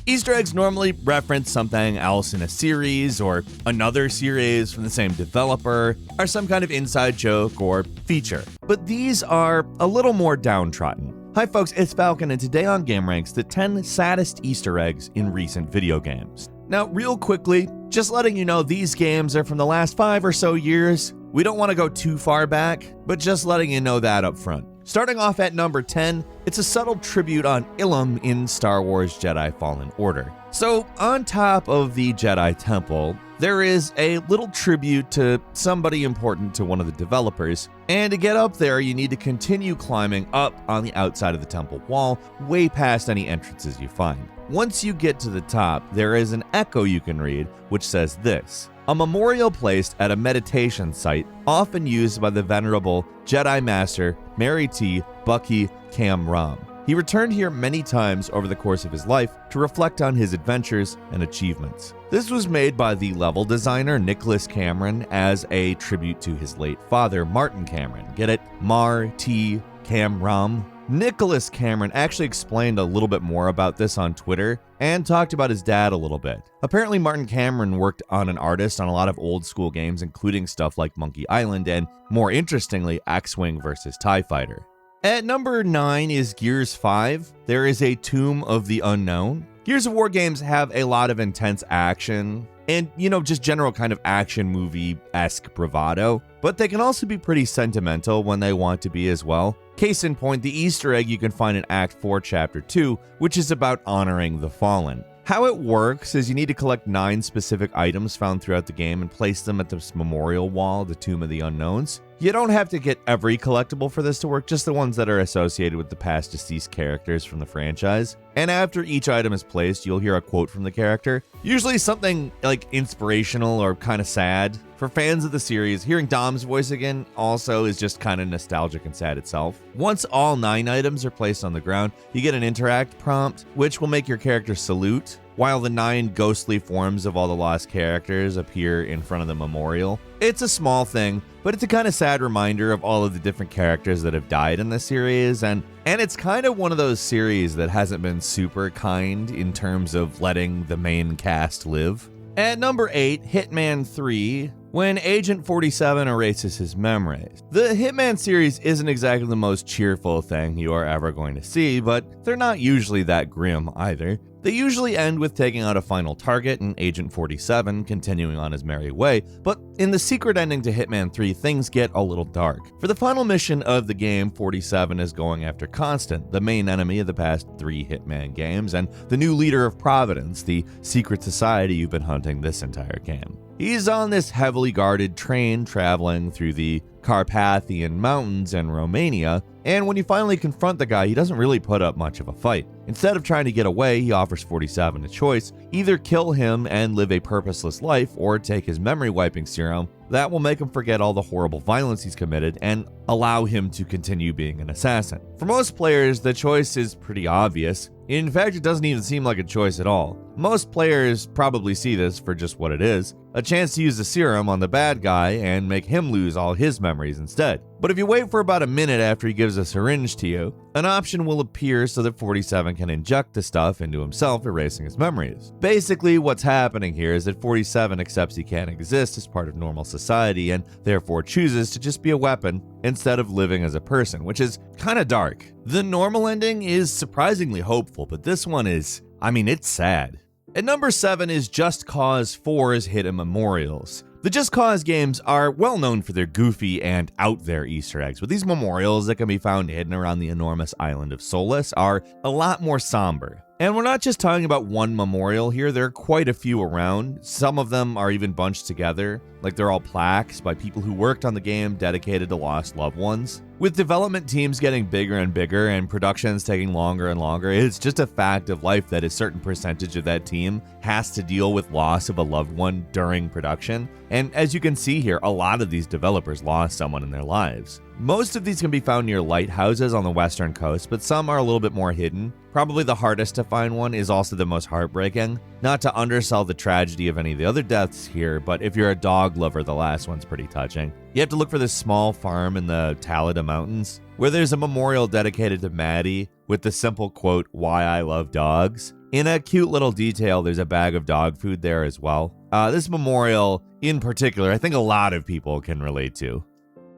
Easter eggs normally reference something else in a series or another series from the same developer, or some kind of inside joke or feature. But these are a little more downtrodden. Hi folks, it's Falcon, and today on gameranx, the 10 saddest Easter eggs in recent video games. Now, real quickly, just letting you know these games are from the last 5 or so years. We don't want to go too far back, but just letting you know that up front. Starting off at number 10, it's a subtle tribute on Ilum in Star Wars Jedi Fallen Order. So, on top of the Jedi Temple, there is a little tribute to somebody important to one of the developers, and to get up there, you need to continue climbing up on the outside of the temple wall, way past any entrances you find. Once you get to the top, there is an echo you can read, which says this: a memorial placed at a meditation site, often used by the venerable Jedi Master Mary T. Bucky Cam Ram. He returned here many times over the course of his life to reflect on his adventures and achievements. This was made by the level designer Nicholas Cameron as a tribute to his late father, Martin Cameron. Get it? Mar T. Cam Ram. Nicholas Cameron actually explained a little bit more about this on Twitter and talked about his dad a little bit. Apparently, Martin Cameron worked on an artist on a lot of old school games, including stuff like Monkey Island and, more interestingly, X-Wing vs. TIE Fighter. At number 9 is Gears 5. There is a Tomb of the Unknown. Gears of War games have a lot of intense action and, just general kind of action movie-esque bravado, but they can also be pretty sentimental when they want to be as well. Case in point, the Easter egg you can find in Act 4, Chapter 2, which is about honoring the fallen. How it works is you need to collect 9 specific items found throughout the game and place them at this memorial wall, the Tomb of the Unknowns. You don't have to get every collectible for this to work, just the ones that are associated with the past deceased characters from the franchise. And after each item is placed, you'll hear a quote from the character, usually something like inspirational or kind of sad. For fans of the series, hearing Dom's voice again also is just kind of nostalgic and sad itself. Once all 9 items are placed on the ground, you get an interact prompt, which will make your character salute, while the 9 ghostly forms of all the lost characters appear in front of the memorial. It's a small thing, but it's a kind of sad reminder of all of the different characters that have died in the series, and it's kind of one of those series that hasn't been super kind in terms of letting the main cast live. At number 8, Hitman 3, when Agent 47 erases his memories. The Hitman series isn't exactly the most cheerful thing you are ever going to see, but they're not usually that grim either. They usually end with taking out a final target and Agent 47 continuing on his merry way, but in the secret ending to Hitman 3, things get a little dark. For the final mission of the game, 47 is going after Constant, the main enemy of the past 3 Hitman games, and the new leader of Providence, the secret society you've been hunting this entire game. He's on this heavily guarded train traveling through the Carpathian Mountains in Romania, and when you finally confront the guy, he doesn't really put up much of a fight. Instead of trying to get away, he offers 47 a choice: either kill him and live a purposeless life, or take his memory wiping serum that will make him forget all the horrible violence he's committed and allow him to continue being an assassin. For most players, the choice is pretty obvious. In fact, it doesn't even seem like a choice at all. Most players probably see this for just what it is: a chance to use the serum on the bad guy and make him lose all his memories instead. But if you wait for about a minute after he gives a syringe to you, an option will appear so that 47 can inject the stuff into himself, erasing his memories. Basically, what's happening here is that 47 accepts he can't exist as part of normal society and therefore chooses to just be a weapon instead of living as a person, which is kind of dark. The normal ending is surprisingly hopeful, but this one is, it's sad. At number 7 is Just Cause 4's Hidden Memorials. The Just Cause games are well known for their goofy and out there Easter eggs, but these memorials that can be found hidden around the enormous island of Solus are a lot more somber. And we're not just talking about one memorial here, there are quite a few around. Some of them are even bunched together, like they're all plaques by people who worked on the game dedicated to lost loved ones. With development teams getting bigger and bigger and productions taking longer and longer, it's just a fact of life that a certain percentage of that team has to deal with loss of a loved one during production. And as you can see here, a lot of these developers lost someone in their lives. Most of these can be found near lighthouses on the western coast, but some are a little bit more hidden. Probably the hardest to find one is also the most heartbreaking. Not to undersell the tragedy of any of the other deaths here, but if you're a dog lover, the last one's pretty touching. You have to look for this small farm in the Talida Mountains. where there's a memorial dedicated to Maddie with the simple quote, "Why I love dogs." In a cute little detail, there's a bag of dog food there as well. This memorial in particular, I think a lot of people can relate to.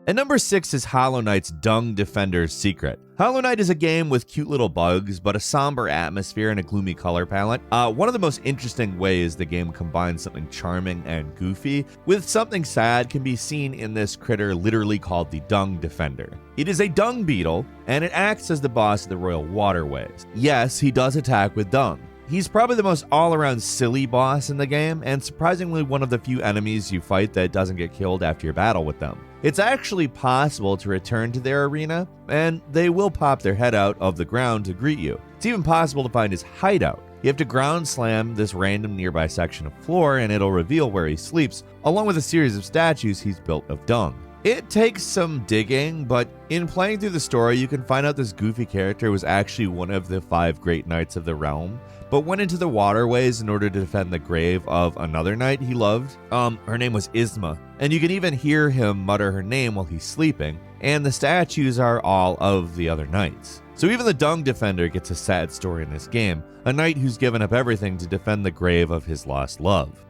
At number 6 is Hollow Knight's Dung Defender's Secret. Hollow Knight is a game with cute little bugs, but a somber atmosphere and a gloomy color palette. One of the most interesting ways the game combines something charming and goofy with something sad can be seen in this critter literally called the Dung Defender. It is a dung beetle, and it acts as the boss of the royal waterways. Yes, he does attack with dung. He's probably the most all-around silly boss in the game, and surprisingly one of the few enemies you fight that doesn't get killed after your battle with them. It's actually possible to return to their arena, and they will pop their head out of the ground to greet you. It's even possible to find his hideout. You have to ground slam this random nearby section of floor, and it'll reveal where he sleeps, along with a series of statues he's built of dung. It takes some digging, but in playing through the story, you can find out this goofy character was actually one of the 5 great knights of the realm, but went into the waterways in order to defend the grave of another knight he loved. Her name was Isma, and you can even hear him mutter her name while he's sleeping, and the statues are all of the other knights. So even the Dung Defender gets a sad story in this game, a knight who's given up everything to defend the grave of his lost love.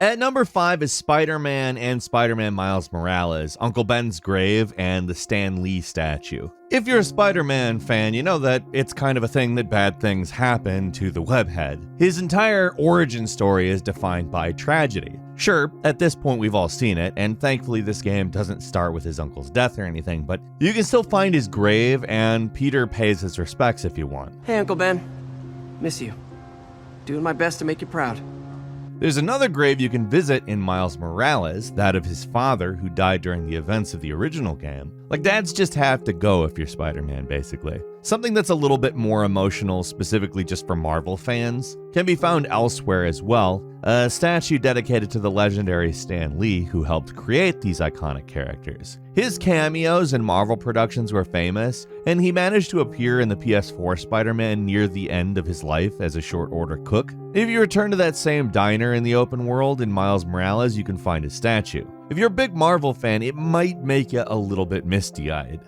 At number 5 is Spider-Man and Spider-Man Miles Morales, Uncle Ben's grave, and the Stan Lee statue. If you're a Spider-Man fan, you know that it's kind of a thing that bad things happen to the webhead. His entire origin story is defined by tragedy. Sure, at this point we've all seen it, and thankfully this game doesn't start with his uncle's death or anything, but you can still find his grave, and Peter pays his respects if you want. Hey, Uncle Ben. Miss you. Doing my best to make you proud. There's another grave you can visit in Miles Morales, that of his father who died during the events of the original game. Like, dads just have to go if you're Spider-Man, basically. Something that's a little bit more emotional, specifically just for Marvel fans, can be found elsewhere as well. A statue dedicated to the legendary Stan Lee, who helped create these iconic characters. His cameos in Marvel productions were famous, and he managed to appear in the PS4 Spider-Man near the end of his life as a short-order cook. If you return to that same diner in the open world in Miles Morales, you can find his statue. If you're a big Marvel fan, it might make you a little bit misty-eyed.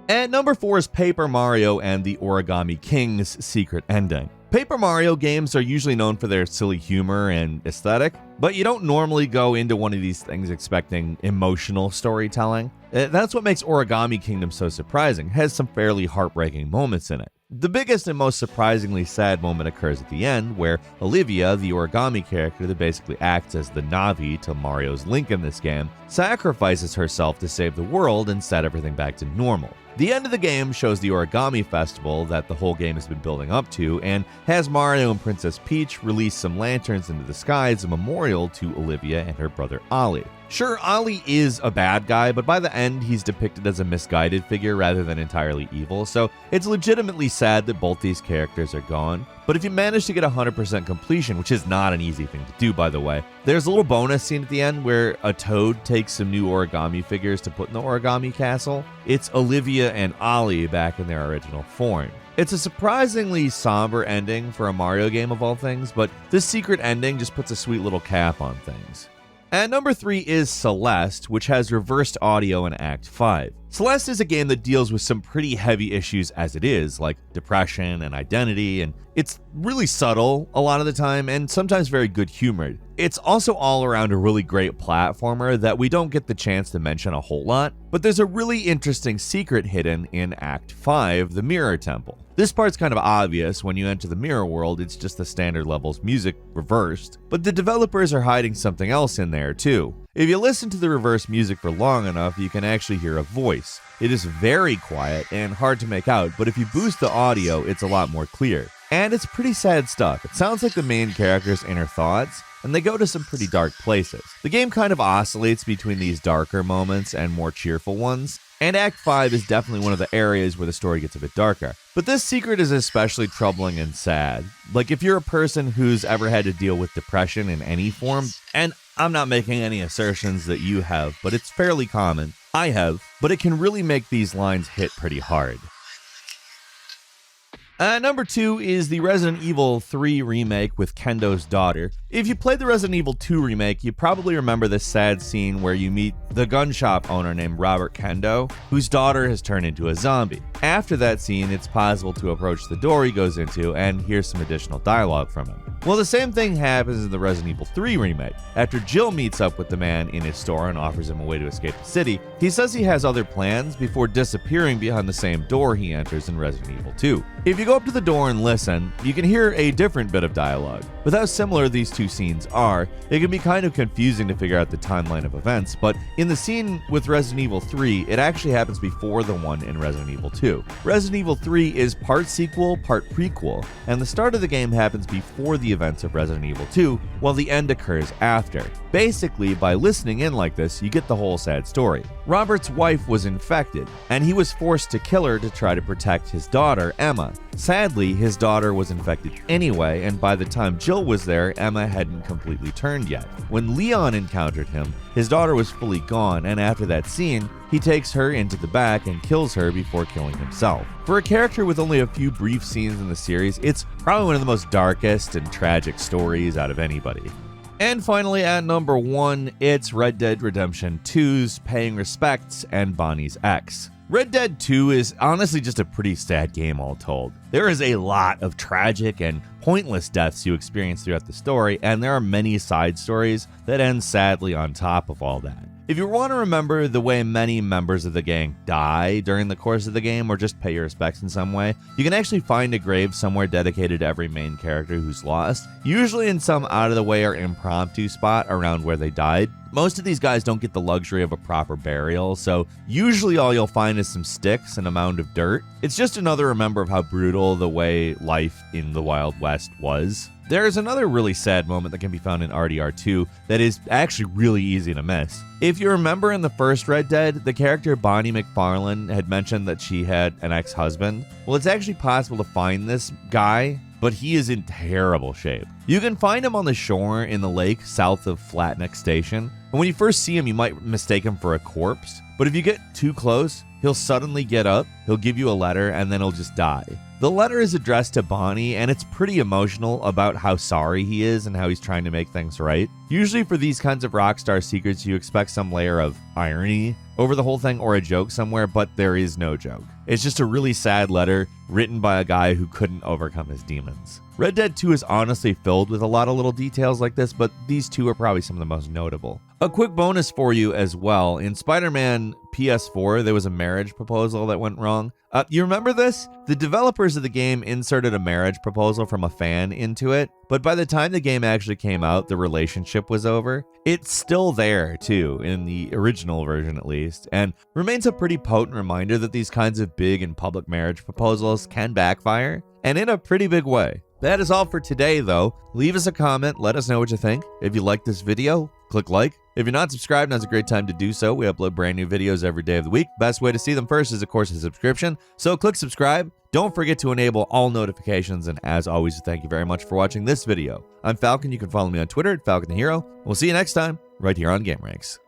At number 4 is Paper Mario and the Origami King's secret ending. Paper Mario games are usually known for their silly humor and aesthetic, but you don't normally go into one of these things expecting emotional storytelling. That's what makes Origami Kingdom so surprising. It has some fairly heartbreaking moments in it. The biggest and most surprisingly sad moment occurs at the end, where Olivia, the origami character that basically acts as the Navi to Mario's Link in this game, sacrifices herself to save the world and set everything back to normal. The end of the game shows the Origami Festival that the whole game has been building up to, and has Mario and Princess Peach release some lanterns into the sky as a memorial to Olivia and her brother Ollie. Sure, Ollie is a bad guy, but by the end he's depicted as a misguided figure rather than entirely evil, so it's legitimately sad that both these characters are gone. But if you manage to get 100% completion, which is not an easy thing to do by the way, there's a little bonus scene at the end where a toad takes some new origami figures to put in the origami castle. It's Olivia and Ollie back in their original form. It's a surprisingly somber ending for a Mario game of all things, but this secret ending just puts a sweet little cap on things. At number 3 is Celeste, which has reversed audio in Act 5. Celeste is a game that deals with some pretty heavy issues as it is, like depression and identity, and it's really subtle a lot of the time and sometimes very good humored. It's also all around a really great platformer that we don't get the chance to mention a whole lot, but there's a really interesting secret hidden in Act 5, the Mirror Temple. This part's kind of obvious. When you enter the mirror world, it's just the standard level's music reversed, but the developers are hiding something else in there too. If you listen to the reverse music for long enough, you can actually hear a voice. It is very quiet and hard to make out, but if you boost the audio, it's a lot more clear. And it's pretty sad stuff. It sounds like the main character's inner thoughts, and they go to some pretty dark places. The game kind of oscillates between these darker moments and more cheerful ones, and Act 5 is definitely one of the areas where the story gets a bit darker. But this secret is especially troubling and sad. Like, if you're a person who's ever had to deal with depression in any form, and I'm not making any assertions that you have, but it's fairly common. I have, but it can really make these lines hit pretty hard. Number 2 is the Resident Evil 3 remake with Kendo's daughter. If you played the Resident Evil 2 remake, you probably remember this sad scene where you meet the gun shop owner named Robert Kendo, whose daughter has turned into a zombie. After that scene, it's possible to approach the door he goes into and hear some additional dialogue from him. Well, the same thing happens in the Resident Evil 3 remake. After Jill meets up with the man in his store and offers him a way to escape the city, he says he has other plans before disappearing behind the same door he enters in Resident Evil 2. If you go up to the door and listen, you can hear a different bit of dialogue. With how similar these two scenes are, it can be kind of confusing to figure out the timeline of events, but in the scene with Resident Evil 3, it actually happens before the one in Resident Evil 2. Resident Evil 3 is part sequel, part prequel, and the start of the game happens before the events of Resident Evil 2, while the end occurs after. Basically, by listening in like this, you get the whole sad story. Robert's wife was infected, and he was forced to kill her to try to protect his daughter, Emma. Sadly, his daughter was infected anyway, and by the time Jill was there, Emma hadn't completely turned yet. When Leon encountered him, his daughter was fully gone, and after that scene, he takes her into the back and kills her before killing himself. For a character with only a few brief scenes in the series, it's probably one of the most darkest and tragic stories out of anybody. And finally, at number 1, it's Red Dead Redemption 2's Paying Respects and Bonnie's Ex. Red Dead 2 is honestly just a pretty sad game all told. There is a lot of tragic and pointless deaths you experience throughout the story, and there are many side stories that end sadly on top of all that. If you want to remember the way many members of the gang die during the course of the game, or just pay your respects in some way, you can actually find a grave somewhere dedicated to every main character who's lost, usually in some out-of-the-way or impromptu spot around where they died. Most of these guys don't get the luxury of a proper burial, so usually all you'll find is some sticks and a mound of dirt. It's just another reminder of how brutal the way life in the Wild West was. There is another really sad moment that can be found in RDR2 that is actually really easy to miss. If you remember in the first Red Dead, the character Bonnie McFarlane had mentioned that she had an ex-husband. Well, it's actually possible to find this guy, but he is in terrible shape. You can find him on the shore in the lake south of Flatneck Station, and when you first see him, you might mistake him for a corpse, but if you get too close, he'll suddenly get up, he'll give you a letter, and then he'll just die. The letter is addressed to Bonnie, and it's pretty emotional about how sorry he is and how he's trying to make things right. Usually for these kinds of Rockstar secrets, you expect some layer of irony over the whole thing or a joke somewhere, but there is no joke. It's just a really sad letter written by a guy who couldn't overcome his demons. Red Dead 2 is honestly filled with a lot of little details like this, but these two are probably some of the most notable. A quick bonus for you as well. In SpiderMan PS4, there was a marriage proposal that went wrong. You remember this? The developers of the game inserted a marriage proposal from a fan into it, but by the time the game actually came out, the relationship was over. It's still there, too, in the original version at least, and remains a pretty potent reminder that these kinds of big and public marriage proposals can backfire, and in a pretty big way. That is all for today, though. Leave us a comment, let us know what you think. If you like this video, click like. If you're not subscribed, now's a great time to do so. We upload brand new videos every day of the week. Best way to see them first is, of course, a subscription. So click subscribe. Don't forget to enable all notifications. And as always, thank you very much for watching this video. I'm Falcon. You can follow me on Twitter at Falcon the Hero. We'll see you next time right here on gameranx.